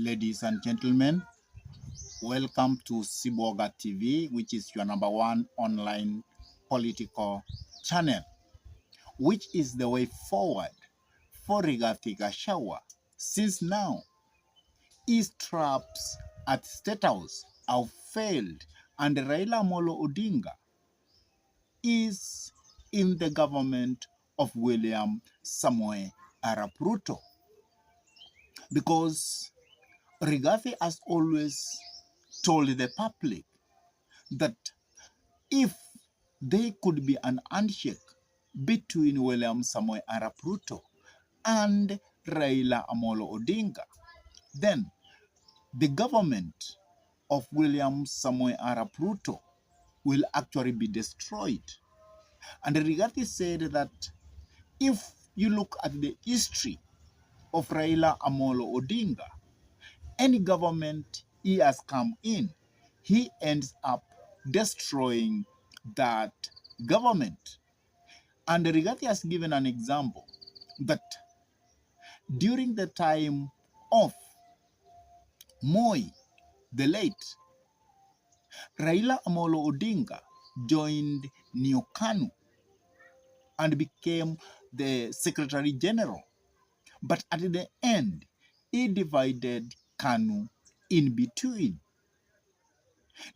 Ladies and gentlemen, welcome to Siboga TV, which is your #1 online political channel, which is the way forward for Rigathi Gachagua. Since now, his traps at State House have failed, and Raila Amolo Odinga is in the government of William Samoei Arap Ruto, because Rigathi has always told the public that if there could be an handshake between William Samoei Arap Ruto and Raila Amolo Odinga, then the government of William Samoei Arap Ruto will actually be destroyed. And Rigathi said that if you look at the history of Raila Amolo Odinga, any government he has come in, he ends up destroying that government. And Rigathi has given an example that during the time of Moi, the late, Raila Amolo Odinga joined New KANU and became the Secretary General. But at the end, he divided KANU in between.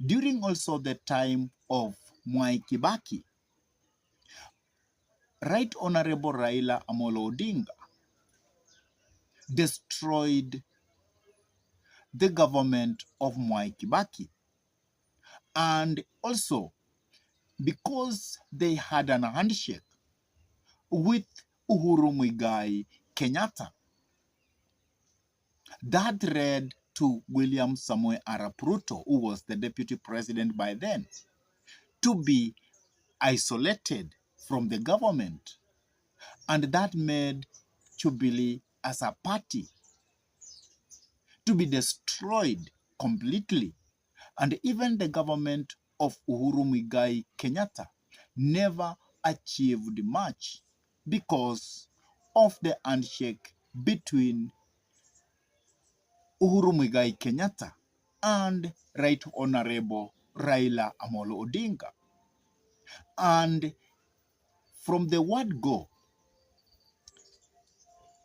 During also the time of Mwai Kibaki, Right Honorable Raila Amolo Odinga destroyed the government of Mwai Kibaki. And also, because they had an handshake with Uhuru Muigai Kenyatta, that led to William Samoei Arap Ruto, who was the deputy president by then, to be isolated from the government. And that made Jubilee as a party to be destroyed completely. And even the government of Uhuru Muigai Kenyatta never achieved much because of the handshake between Uhuru Muigai Kenyatta and Right Honorable Raila Amolo Odinga. And from the word go,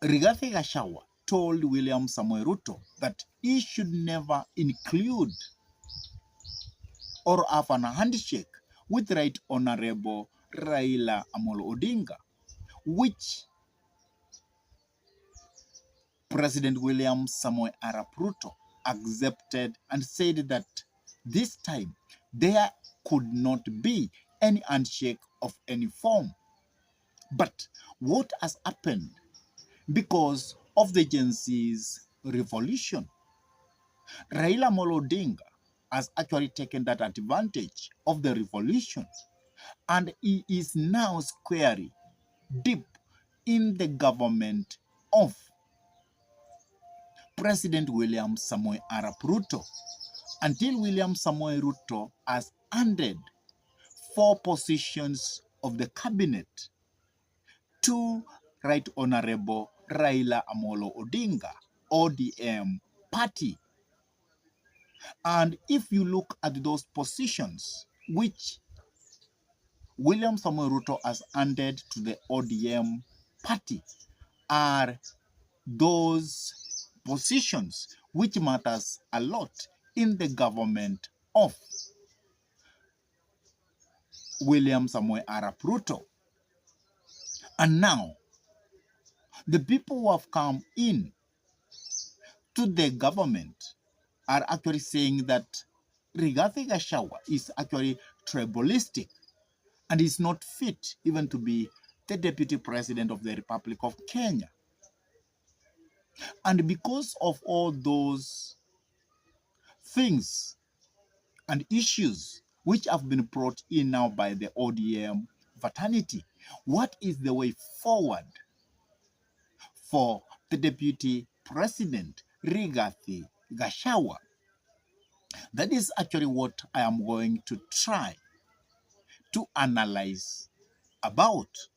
Rigathi Gachagua told William Samoei Ruto that he should never include or have an handshake with Right Honorable Raila Amolo Odinga, which President William Samoei Arap Ruto accepted and said that this time there could not be any handshake of any form. But what has happened because of the Gen Z's revolution? Raila Amolo Odinga has actually taken that advantage of the revolution, and he is now squarely deep in the government of President William Samoei Arap Ruto, until William Samoei Ruto has handed 4 positions of the cabinet to Right Honorable Raila Amolo Odinga, ODM party. And if you look at those positions which William Samoei Ruto has handed to the ODM party, are those positions which matters a lot in the government of William Samoei Arap Ruto. And now, the people who have come in to the government are actually saying that Rigathi Gachagua is actually tribalistic and is not fit even to be the deputy president of the Republic of Kenya. And because of all those things and issues which have been brought in now by the ODM fraternity, what is the way forward for the deputy president, Rigathi Gachagua? That is actually what I am going to try to analyze about.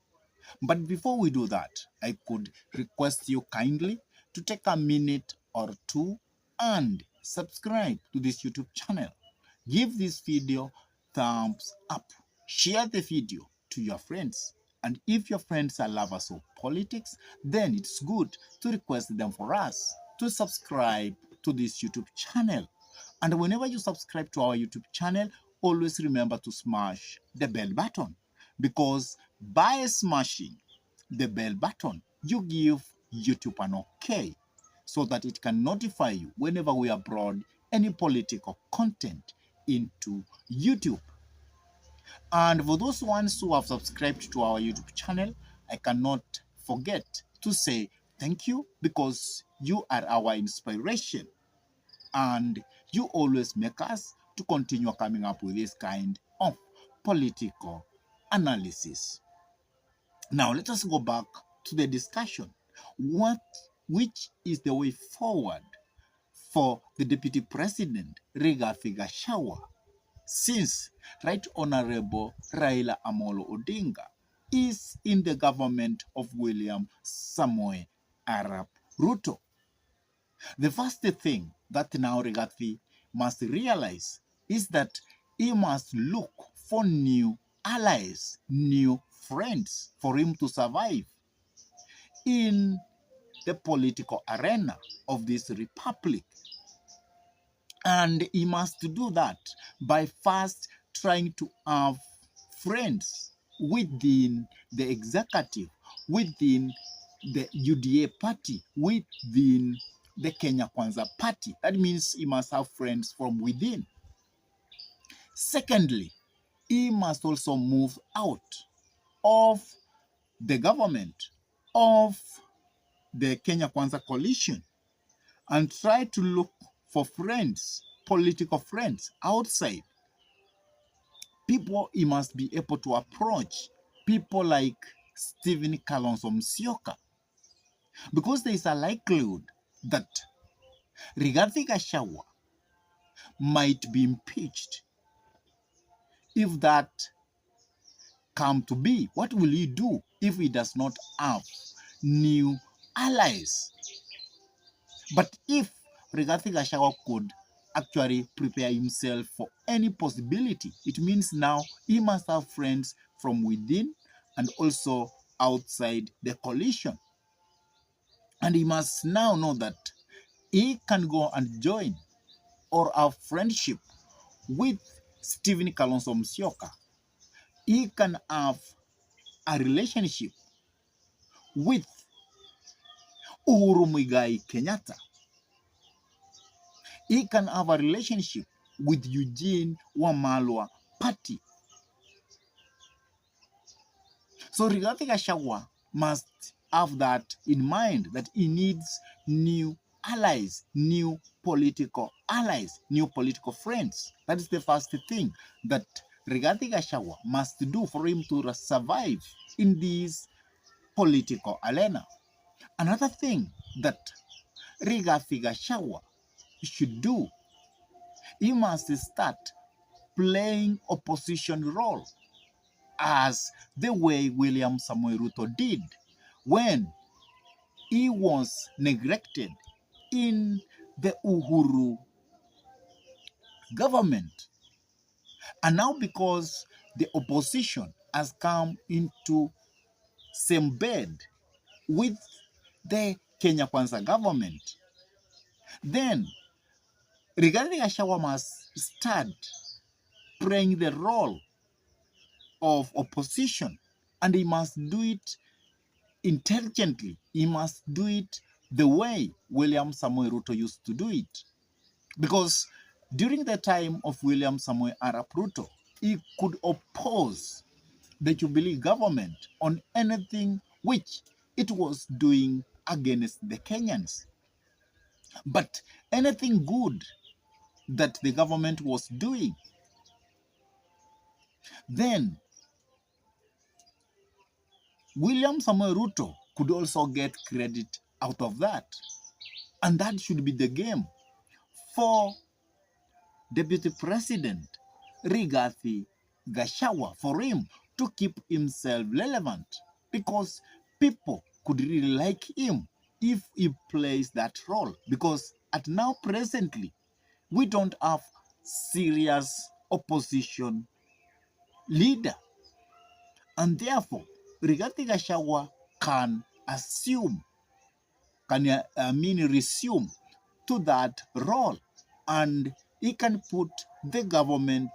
But before we do that, I could request you kindly to take a minute or two and subscribe to this YouTube channel. Give this video thumbs up. Share the video to your friends. And if your friends are lovers of politics, then it's good to request them for us to subscribe to this YouTube channel. And whenever you subscribe to our YouTube channel, always remember to smash the bell button, because by smashing the bell button, you give YouTube an okay so that it can notify you whenever we upload any political content into YouTube. And for those ones who have subscribed to our YouTube channel, I cannot forget to say thank you, because you are our inspiration and you always make us to continue coming up with this kind of political analysis. Now, let us go back to the discussion. Which is the way forward for the Deputy President, Rigathi Gachagua, since Right Honorable Raila Amolo Odinga is in the government of William Samoei Arap Ruto? The first thing that now Rigathi must realize is that he must look for new allies, new friends for him to survive in the political arena of this republic. And he must do that by first trying to have friends within the executive, within the UDA party, within the Kenya Kwanza party. That means he must have friends from within. Secondly, he must also move out of the government, of the Kenya Kwanza coalition, and try to look for friends, political friends outside. People he must be able to approach, people like Stephen Kalonzo Musyoka, because there is a likelihood that Rigathi Gachagua might be impeached. If that come to be, what will he do if he does not have new allies? But if Rigathi Gachagua could actually prepare himself for any possibility, it means now he must have friends from within and also outside the coalition. And he must now know that he can go and join or have friendship with Stephen Kalonzo Musyoka. He can have a relationship with Uhuru Muigai Kenyatta. He can have a relationship with Eugene Wamalwa party. So Rigathi Gachagua must have that in mind, that he needs new allies, new political allies, new political friends. That is the first thing that Rigathi Gachagua must do for him to survive in this political arena. Another thing that Rigathi Gachagua should do, he must start playing opposition role as the way William Samoei Ruto did when he was neglected in the Uhuru government. And now because the opposition has come into same bed with the Kenya Kwanza government, then Rigathi Gachagua must start playing the role of opposition, and he must do it intelligently. He must do it the way William Samoei Ruto used to do it. Because during the time of William Samoei Arap Ruto, he could oppose the Jubilee government on anything which it was doing against the Kenyans. But anything good that the government was doing, then William Samoei Ruto could also get credit out of that. And that should be the game for Deputy President Rigathi Gachagua, for him to keep himself relevant, because people could really like him if he plays that role, because at now presently, we don't have serious opposition leader. And therefore, Rigathi Gachagua can resume to that role. And he can put the government,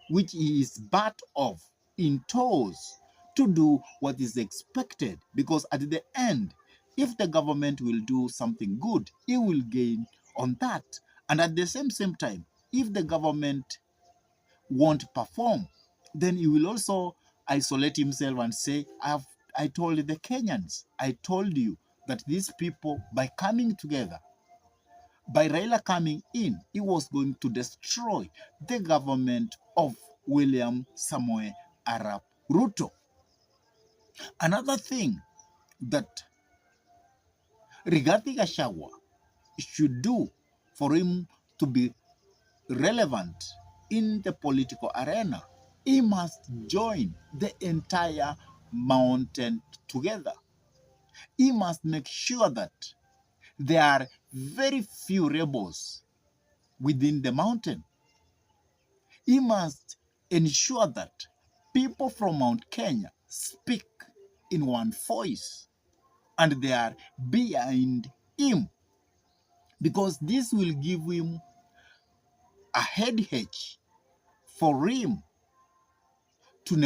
which he is part of, in toes to do what is expected. Because at the end, if the government will do something good, he will gain on that. And at the same time, if the government won't perform, then he will also isolate himself and say, I told the Kenyans, I told you that these people, by coming together, by Raila coming in, he was going to destroy the government of William Samoei Arap Ruto. Another thing that Rigathi Gachagua should do for him to be relevant in the political arena, he must join the entire mountain together. He must make sure that there are very few rebels within the mountain. He must ensure that people from Mount Kenya speak in one voice and they are behind him, because this will give him a head hedge for him